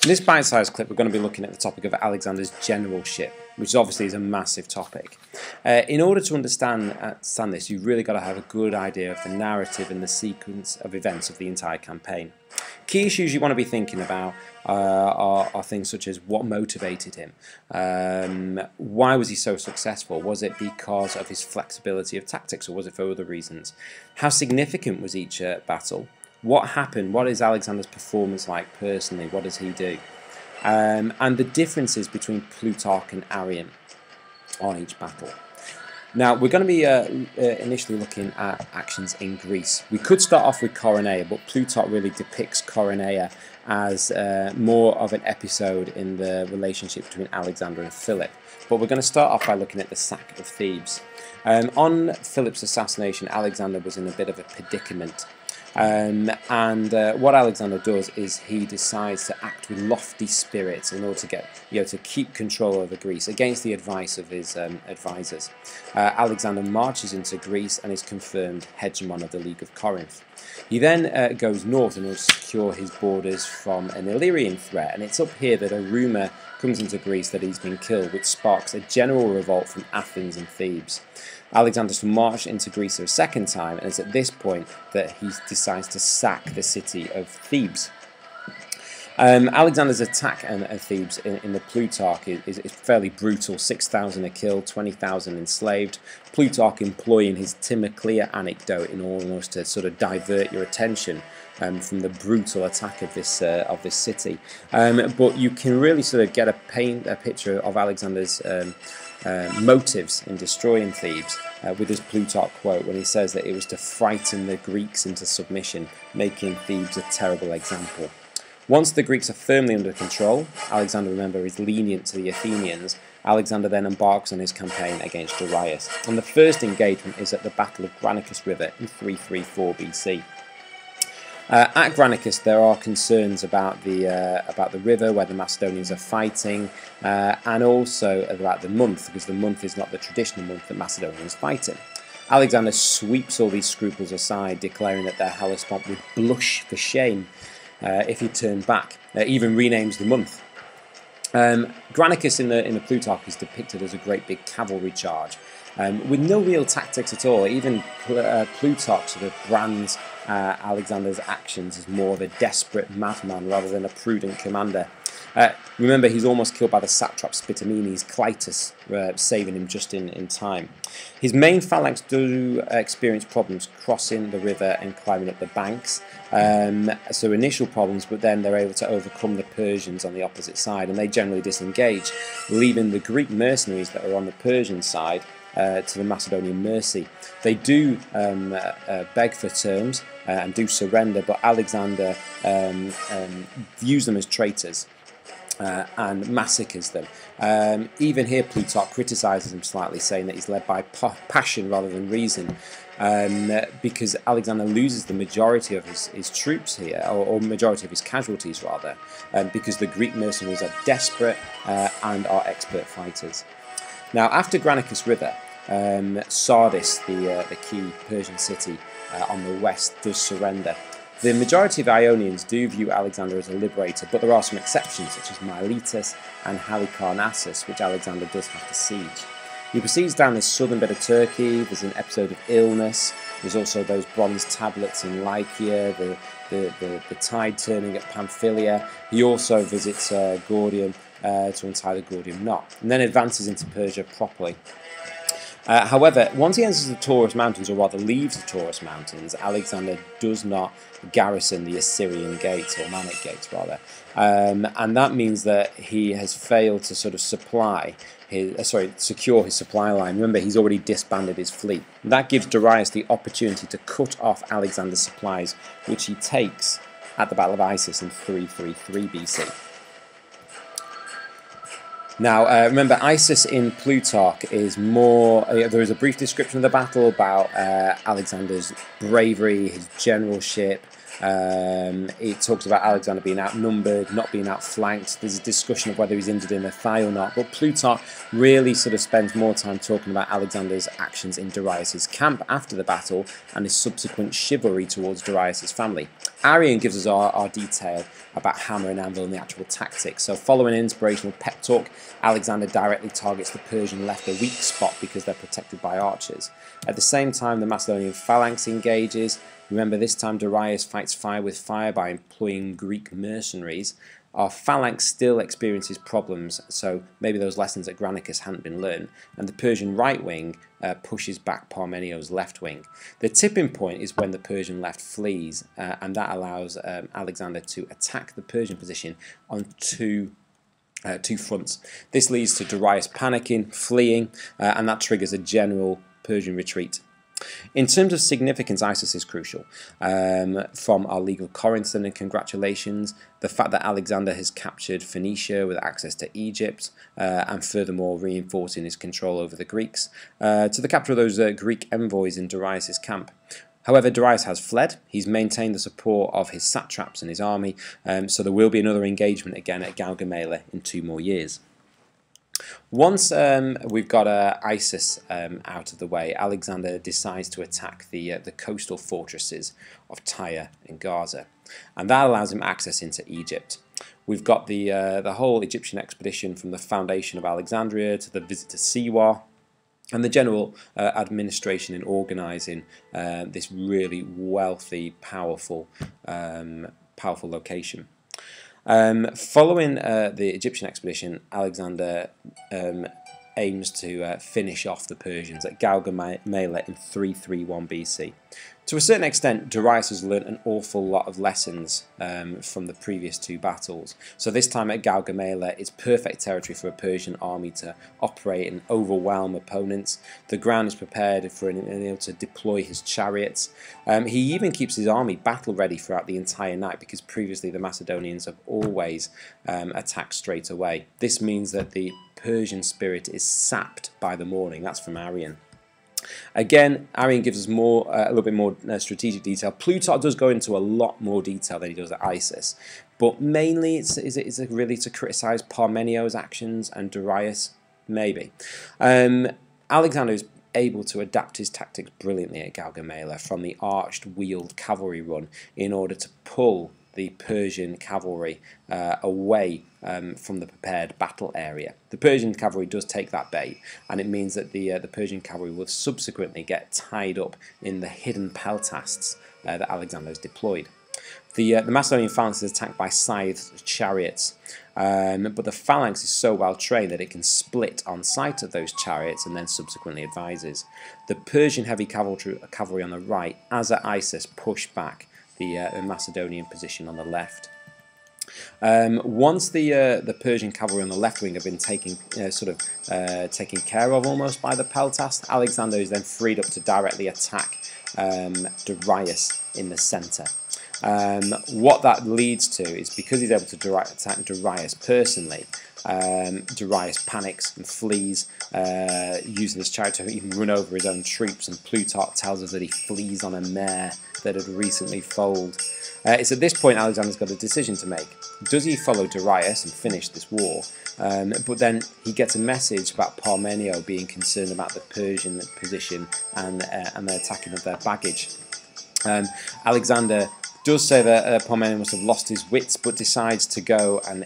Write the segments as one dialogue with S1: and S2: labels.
S1: In this bite-sized clip, we're going to be looking at the topic of Alexander's generalship, which obviously is a massive topic. In order to understand this, you've really got to have a good idea of the narrative and the sequence of events of the entire campaign. Key issues you want to be thinking about are things such as what motivated him, why was he so successful, was it because of his flexibility of tactics or was it for other reasons, how significant was each battle, what happened, what is Alexander's performance like personally, what does he do, and the differences between Plutarch and Arrian on each battle. Now, we're going to be initially looking at actions in Greece. We could start off with Coronea, but Plutarch really depicts Coronea as more of an episode in the relationship between Alexander and Philip. But we're going to start off by looking at the sack of Thebes. On Philip's assassination, Alexander was in a bit of a predicament. What Alexander does is he decides to act with lofty spirits in order to get, to keep control over Greece against the advice of his advisors. Alexander marches into Greece and is confirmed hegemon of the League of Corinth. He then goes north in order to secure his borders from an Illyrian threat, and it's up here that a rumour comes into Greece that he's been killed, which sparks a general revolt from Athens and Thebes. Alexander's marched into Greece a second time, and it's at this point that he decides to sack the city of Thebes. Alexander's attack at Thebes in the Plutarch is fairly brutal. 6,000 are killed, 20,000 enslaved. Plutarch employing his Timoclea anecdote in order to sort of divert your attention from the brutal attack of this city. But you can really sort of get a picture of Alexander's motives in destroying Thebes with his Plutarch quote when he says that it was to frighten the Greeks into submission, making Thebes a terrible example. Once the Greeks are firmly under control, Alexander, remember, is lenient to the Athenians. Alexander then embarks on his campaign against Darius, and the first engagement is at the Battle of Granicus River in 334 BC. At Granicus, there are concerns about the river where the Macedonians are fighting, and also about the month, because the month is not the traditional month that Macedonians fight in. Alexander sweeps all these scruples aside, declaring that their Hellespont would blush for shame if he turned back. Even renames the month. Granicus in the Plutarch is depicted as a great big cavalry charge, with no real tactics at all. Even Plutarch sort of brands Alexander's actions as more of a desperate madman rather than a prudent commander. Remember, he's almost killed by the satrap Spitamenes Clytus, saving him just in time. His main phalanx do experience problems crossing the river and climbing up the banks. So initial problems, but then they're able to overcome the Persians on the opposite side, and they generally disengage, leaving the Greek mercenaries that are on the Persian side to the Macedonian mercy. They do beg for terms and do surrender, but Alexander views them as traitors and massacres them. Even here Plutarch criticises him slightly, saying that he's led by passion rather than reason, because Alexander loses the majority of his troops here, or majority of his casualties rather, because the Greek mercenaries are desperate and are expert fighters. Now, after Granicus River, Sardis, the key Persian city on the west, does surrender. The majority of Ionians do view Alexander as a liberator, but there are some exceptions, such as Miletus and Halicarnassus, which Alexander does have to siege. He proceeds down this southern bit of Turkey. There's an episode of illness. There's also those bronze tablets in Lycia, the tide turning at Pamphylia. He also visits Gordium to untie the Gordium knot, and then advances into Persia properly. However, once he enters the Taurus Mountains, or rather leaves the Taurus Mountains, Alexander does not garrison the Assyrian gates, or Manic gates rather, and that means that he has failed to sort of secure his supply line. Remember, he's already disbanded his fleet. And that gives Darius the opportunity to cut off Alexander's supplies, which he takes at the Battle of Issus in 333 BC. Now, remember, Issus in Plutarch is more... there is a brief description of the battle about Alexander's bravery, his generalship, It talks about Alexander being outnumbered, not being outflanked. There's a discussion of whether he's injured in the thigh or not, but Plutarch really sort of spends more time talking about Alexander's actions in Darius' camp after the battle and his subsequent chivalry towards Darius' family. Arrian gives us our detail about hammer and anvil and the actual tactics. So following an inspirational pep talk, Alexander directly targets the Persian left, a weak spot because they're protected by archers. At the same time, the Macedonian phalanx engages. Remember, this time Darius fights fire with fire by employing Greek mercenaries. Our phalanx still experiences problems, so maybe those lessons at Granicus hadn't been learned, and the Persian right wing pushes back Parmenio's left wing. The tipping point is when the Persian left flees, and that allows Alexander to attack the Persian position on two fronts. This leads to Darius panicking, fleeing, and that triggers a general Persian retreat. In terms of significance, Isis is crucial. From our legal Corinthon and congratulations, the fact that Alexander has captured Phoenicia with access to Egypt, and furthermore reinforcing his control over the Greeks, to the capture of those Greek envoys in Darius' camp. However, Darius has fled. He's maintained the support of his satraps and his army, so there will be another engagement again at Gaugamela in 2 more years. Once we've got Isis out of the way, Alexander decides to attack the coastal fortresses of Tyre and Gaza, and that allows him access into Egypt. We've got the whole Egyptian expedition from the foundation of Alexandria to the visit to Siwa, and the general administration and organising this really wealthy, powerful location. Following the Egyptian expedition, Alexander aims to finish off the Persians at Gaugamela in 331 BC. To a certain extent, Darius has learnt an awful lot of lessons from the previous 2 battles. So this time at Gaugamela, it's perfect territory for a Persian army to operate and overwhelm opponents. The ground is prepared for him able to deploy his chariots. He even keeps his army battle ready throughout the entire night, because previously the Macedonians have always attacked straight away. This means that the Persian spirit is sapped by the morning. That's from Arrian. Again, Arrian gives us a little bit more strategic detail. Plutarch does go into a lot more detail than he does at Isis, but mainly it's really to criticise Parmenio's actions and Darius, maybe. Alexander is able to adapt his tactics brilliantly at Gaugamela from the arched wheeled cavalry run in order to pull the Persian cavalry away from the prepared battle area. The Persian cavalry does take that bait, and it means that the Persian cavalry will subsequently get tied up in the hidden peltasts that Alexander has deployed. The Macedonian phalanx is attacked by scythed chariots, but the phalanx is so well trained that it can split on sight of those chariots and then subsequently advises. The Persian heavy cavalry on the right, as at Isis, push back the Macedonian position on the left. Once the Persian cavalry on the left wing have been taken care of almost by the peltast, Alexander is then freed up to directly attack Darius in the centre. What that leads to is, because he's able to attack Darius personally, Darius panics and flees, using his chariot to even run over his own troops, and Plutarch tells us that he flees on a mare that had recently foaled. It's at this point Alexander's got a decision to make. Does he follow Darius and finish this war? But then he gets a message about Parmenio being concerned about the Persian position and the attacking of their baggage. Alexander does say that Parmenio must have lost his wits, but decides to go and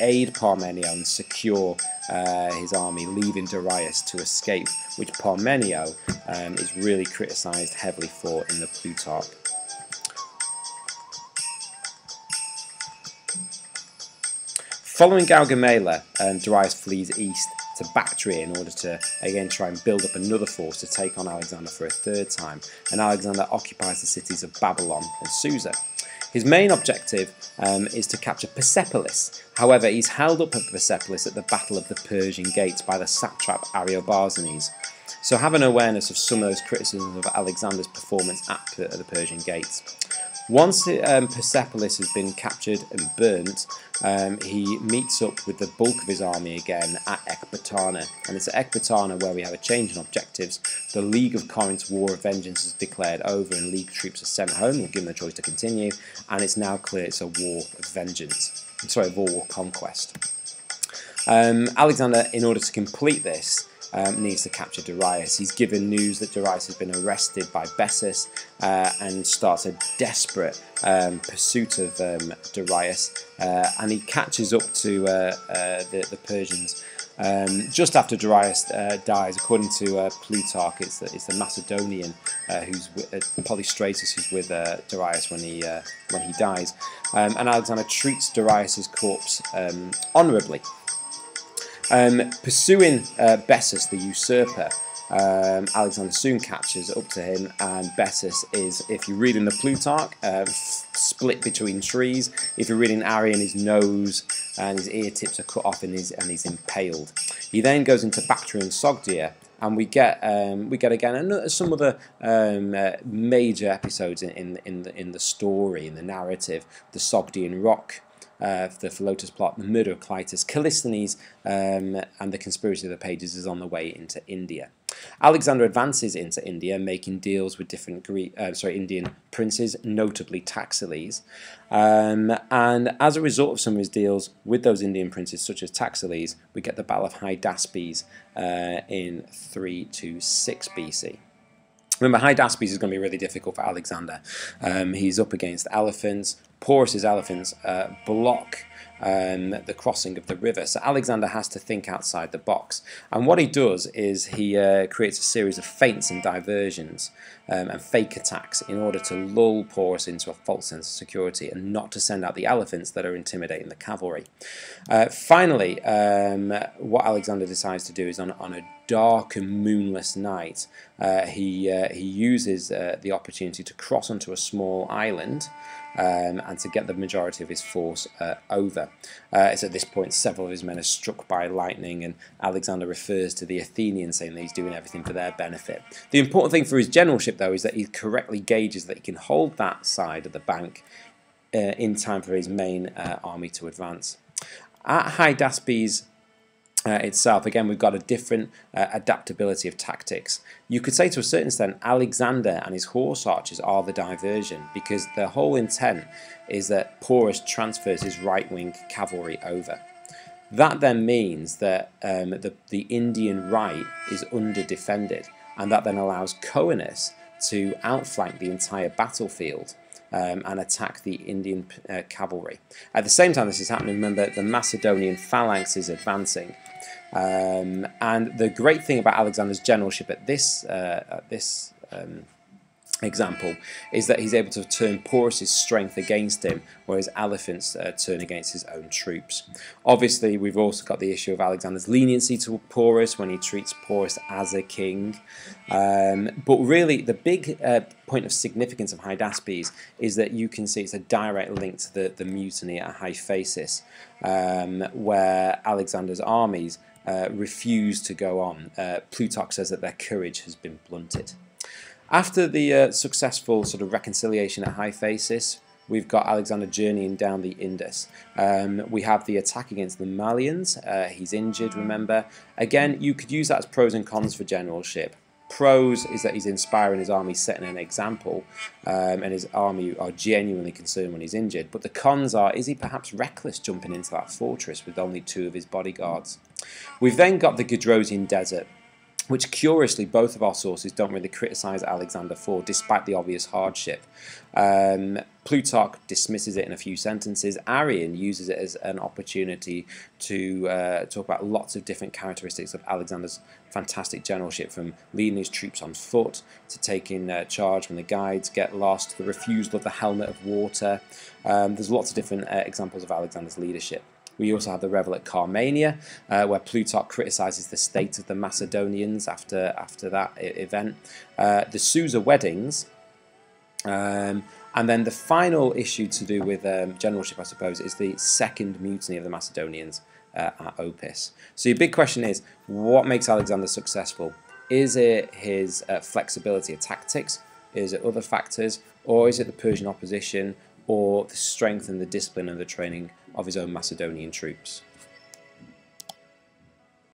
S1: aid Parmenio and secure his army, leaving Darius to escape, which Parmenio is really criticised heavily for in the Plutarch. Following Gaugamela, Darius flees east to Bactria in order to again try and build up another force to take on Alexander for a 3rd time, and Alexander occupies the cities of Babylon and Susa. His main objective is to capture Persepolis. However, he's held up at Persepolis at the Battle of the Persian Gates by the satrap Ariobarzanes. So have an awareness of some of those criticisms of Alexander's performance at the Persian Gates. Once Persepolis has been captured and burnt, he meets up with the bulk of his army again at Ecbatana. And it's at Ecbatana where we have a change in objectives. The League of Corinth's War of Vengeance is declared over and League troops are sent home, given the choice to continue, and it's now clear it's a war of vengeance. Sorry, war of conquest. Alexander, in order to complete this, needs to capture Darius. He's given news that Darius has been arrested by Bessus and starts a desperate pursuit of Darius, and he catches up to the Persians. Just after Darius dies, according to Plutarch, it's the Macedonian who's Polystratus who's with Darius when he dies, and Alexander treats Darius's corpse honourably. Pursuing Bessus, the usurper, Alexander soon catches up to him, and Bessus is, if you read in the Plutarch, split between trees. If you're reading Arrian, his nose and his ear tips are cut off and he's impaled. He then goes into Bactrian Sogdia, and we get again some other major episodes in the story, in the narrative, the Sogdian Rock. The Philotas plot, the murder of Clytus, Callisthenes, and the conspiracy of the pages is on the way into India. Alexander advances into India, making deals with different Indian princes, notably Taxiles. And as a result of some of his deals with those Indian princes, such as Taxiles, we get the Battle of Hydaspes in 326 BC. Remember, Hydaspes is going to be really difficult for Alexander. He's up against elephants. Porus's elephants block the crossing of the river, so Alexander has to think outside the box. And what he does is he creates a series of feints and diversions and fake attacks in order to lull Porus into a false sense of security and not to send out the elephants that are intimidating the cavalry. Finally, what Alexander decides to do is on a dark and moonless night, he uses the opportunity to cross onto a small island and to get the majority of his force over. It's at this point several of his men are struck by lightning, and Alexander refers to the Athenians, saying that he's doing everything for their benefit. The important thing for his generalship, though, is that he correctly gauges that he can hold that side of the bank in time for his main army to advance. At Hydaspes itself, again, we've got a different adaptability of tactics. You could say to a certain extent Alexander and his horse archers are the diversion, because the whole intent is that Porus transfers his right-wing cavalry over. That then means that the Indian right is under-defended, and that then allows Coenus to outflank the entire battlefield and attack the Indian cavalry. At the same time this is happening, remember, the Macedonian phalanx is advancing. And the great thing about Alexander's generalship at this example is that he's able to turn Porus's strength against him, whereas elephants turn against his own troops. Obviously, we've also got the issue of Alexander's leniency to Porus when he treats Porus as a king. But really, the big point of significance of Hydaspes is that you can see it's a direct link to the mutiny at Hyphasis, where Alexander's armies refuse to go on. Plutarch says that their courage has been blunted. After the successful sort of reconciliation at Hyphasis, we've got Alexander journeying down the Indus. We have the attack against the Malians. He's injured, remember. Again, you could use that as pros and cons for generalship. Pros is that he's inspiring his army, setting an example, and his army are genuinely concerned when he's injured. But the cons are, is he perhaps reckless jumping into that fortress with only 2 of his bodyguards? We've then got the Gedrosian Desert, which curiously both of our sources don't really criticise Alexander for, despite the obvious hardship. Plutarch dismisses it in a few sentences. Arrian uses it as an opportunity to talk about lots of different characteristics of Alexander's fantastic generalship, from leading his troops on foot to taking charge when the guides get lost, the refusal of the helmet of water. There's lots of different examples of Alexander's leadership. We also have the revel at Carmania, where Plutarch criticises the state of the Macedonians after that event. The Susa weddings, and then the final issue to do with generalship, I suppose, is the second mutiny of the Macedonians at Opis. So your big question is, what makes Alexander successful? Is it his flexibility of tactics, Is it other factors, or is it the Persian opposition, or the strength and the discipline and the training of his own Macedonian troops?